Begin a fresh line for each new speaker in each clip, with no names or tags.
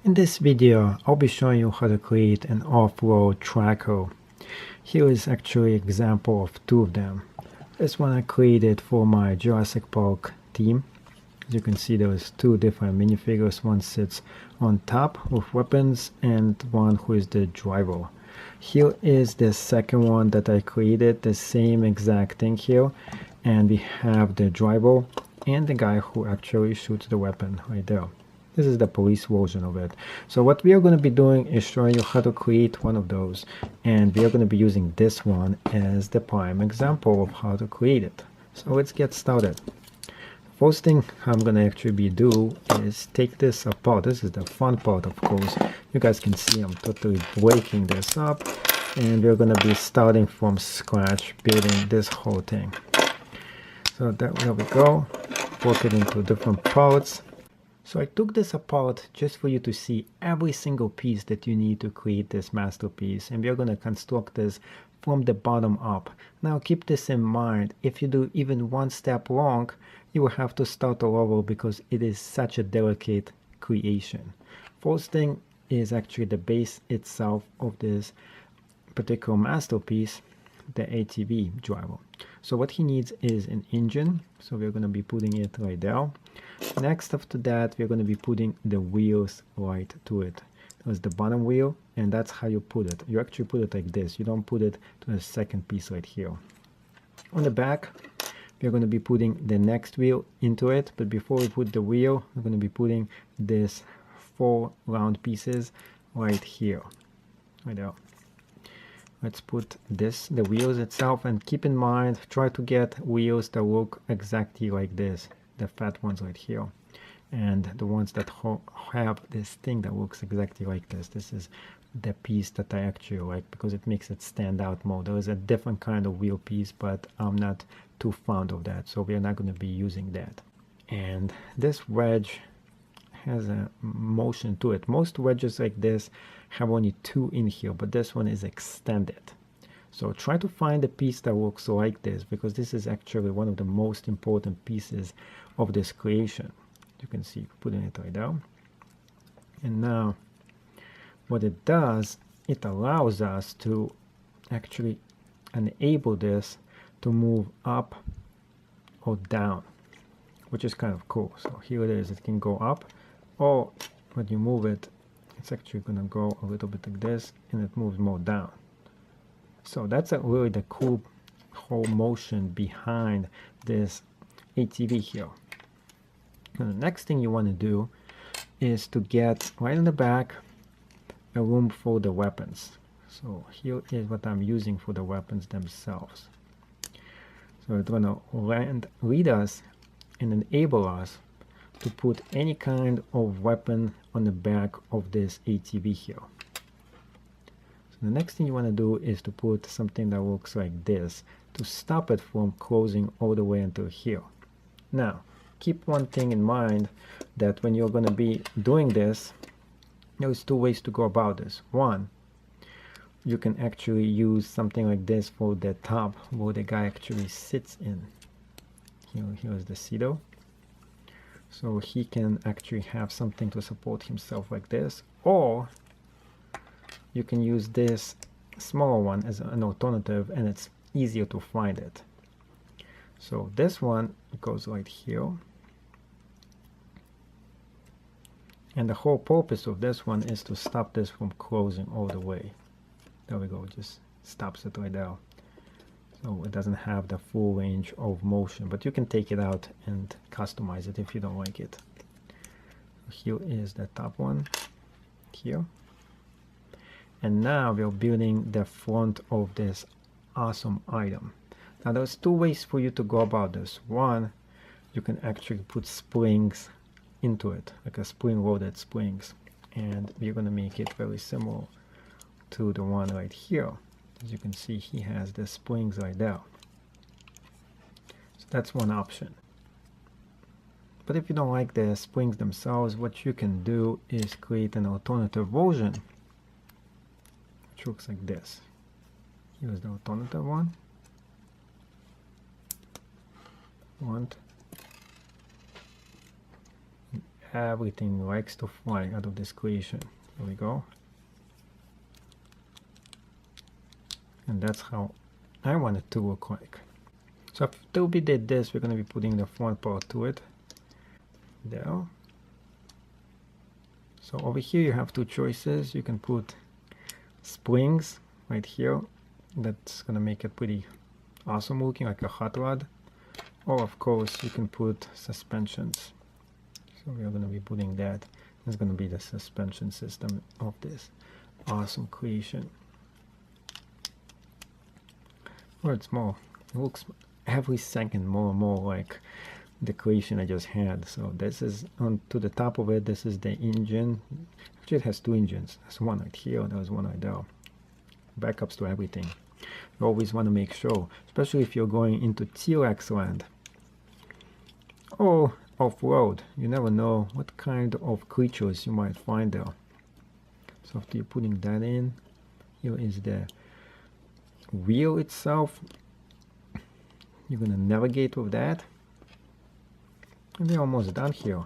In this video, I'll be showing you how to create an off-road tracker. Here is actually an example of two of them. This one I created for my Jurassic Park team. As you can see, there's two different minifigures. One sits on top with weapons and one who is the driver. Here is the second one that I created, the same exact thing here. And we have the driver and the guy who actually shoots the weapon right there. This is the police version of it. So what we are going to be doing is showing you how to create one of those, and we are going to be using this one as the prime example of how to create it. So let's get started. First thing I'm going to actually do is take this apart. This is the fun part, of course. You guys can see I'm totally breaking this up, and we're going to be starting from scratch, building this whole thing. So there we go. Work it into different parts. So I took this apart just for you to see every single piece that you need to create this masterpiece, and we are going to construct this from the bottom up. Now keep this in mind, if you do even one step wrong, you will have to start all over because it is such a delicate creation. First thing is actually the base itself of this particular masterpiece, the ATV driver. So what he needs is an engine, so we're going to be putting it right there. Next after that, we're going to be putting the wheels right to it. There's the bottom wheel, and that's how you put it. You actually put it like this. You don't put it to the second piece right here. On the back, we're going to be putting the next wheel into it, but before we put the wheel, we're going to be putting this 4 round pieces right here, right there. Let's put the wheels itself, and keep in mind, try to get wheels that look exactly like this, the fat ones right here, and the ones that have this thing that looks exactly like this. This is the piece that I actually like because it makes it stand out more. There is a different kind of wheel piece, but I'm not too fond of that, so we're not going to be using that. And this wedge has a motion to it. Most wedges like this have only 2 in here, but this one is extended. So try to find a piece that looks like this, because this is actually one of the most important pieces of this creation. You can see putting it right down. And now what it does, it allows us to actually enable this to move up or down, which is kind of cool. So here it is, it can go up, or when you move it, it's actually going to go a little bit like this, and it moves more down. So that's really the cool whole motion behind this ATV here. And the next thing you want to do is to get right in the back a room for the weapons. So here is what I'm using for the weapons themselves. So it's going to lead us and enable us to put any kind of weapon on the back of this ATV here. So the next thing you want to do is to put something that looks like this to stop it from closing all the way until here. Now keep one thing in mind, that when you're going to be doing this, there's 2 ways to go about this. One, you can actually use something like this for the top where the guy actually sits in. Here is the seat, so he can actually have something to support himself like this, or you can use this smaller one as an alternative, and it's easier to find it. So this one goes right here, and the whole purpose of this one is to stop this from closing all the way. There we go, just stops it right there. So it doesn't have the full range of motion, but you can take it out and customize it if you don't like it. Here is the top one here. And now we're building the front of this awesome item. Now there's 2 ways for you to go about this. One, you can actually put springs into it, like a spring-loaded springs. And we're going to make it very similar to the one right here. As you can see, he has the springs right there. So that's one option. But if you don't like the springs themselves, what you can do is create an alternative version, which looks like this. Here's the alternative one. everything likes to fly out of this creation. Here we go. And that's how I want it to look like. So after we did this, we're going to be putting the front part to it. There. So over here you have two choices. You can put springs right here. That's going to make it pretty awesome looking, like a hot rod. Or of course you can put suspensions. So we are going to be putting that. It's going to be the suspension system of this awesome creation. Well, it's more, it looks every second more and more like the creation I just had. So this is on to the top of it. This is the engine. Actually it has two engines. There's one right here, there's one right there. Backups to everything. You always want to make sure, especially if you're going into T-Rex land or off-road, you never know what kind of creatures you might find there. So after you're putting that in, here is the wheel itself. You're gonna navigate with that, and we're almost done here.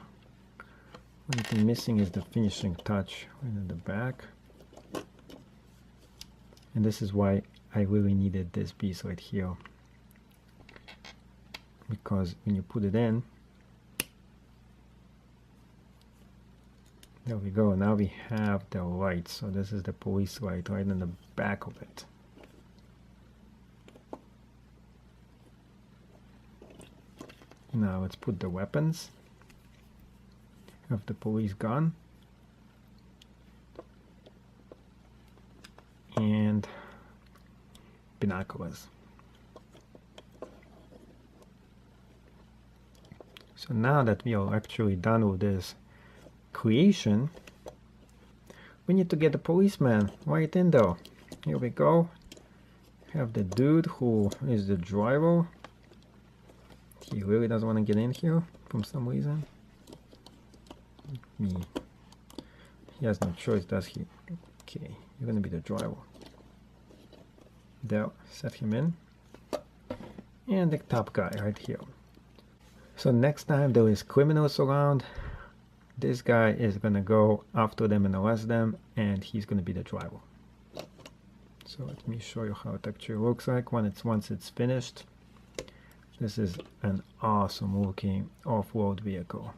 Only thing missing is the finishing touch right in the back, and this is why I really needed this piece right here, because when you put it in, there we go. Now we have the lights. So this is the police light right in the back of it. Now let's put the weapons. Have the police gun and binoculars. So now that we are actually done with this creation, we need to get the policeman right in there. Here we go. Have the dude who is the driver. He really doesn't want to get in here for some reason. He has no choice, does he? Okay, you're gonna be the driver. There, set him in. And the top guy right here. So next time there is criminals around, this guy is gonna go after them and arrest them, and he's gonna be the driver. So let me show you how it actually looks like once it's finished. This is an awesome looking off-road vehicle.